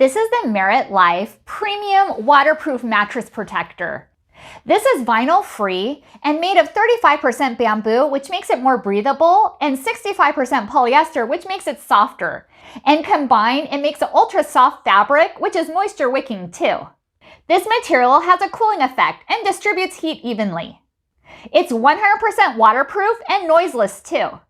This is the Merit Life Premium Waterproof Mattress Protector. This is vinyl-free and made of 35% bamboo, which makes it more breathable, and 65% polyester, which makes it softer. And combined, it makes an ultra-soft fabric, which is moisture-wicking too. This material has a cooling effect and distributes heat evenly. It's 100% waterproof and noiseless too.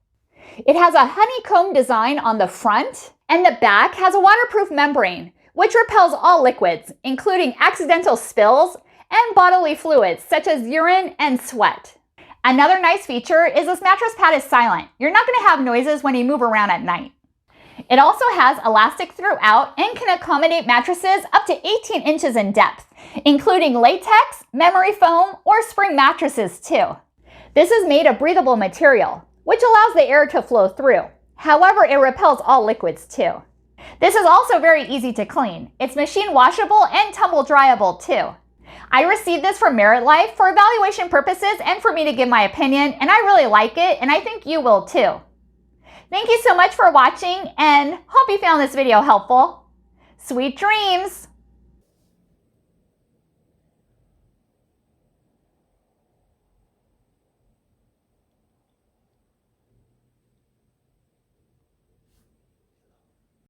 It has a honeycomb design on the front, and the back has a waterproof membrane, which repels all liquids, including accidental spills and bodily fluids such as urine and sweat. Another nice feature is this mattress pad is silent. You're not going to have noises when you move around at night. It also has elastic throughout and can accommodate mattresses up to 18 inches in depth, including latex, memory foam, or spring mattresses too. This is made of breathable material, which allows the air to flow through. However, it repels all liquids too. This is also very easy to clean. It's machine washable and tumble dryable too. I received this from Merit Life for evaluation purposes and for me to give my opinion, and I really like it, and I think you will too. Thank you so much for watching, and hope you found this video helpful. Sweet dreams!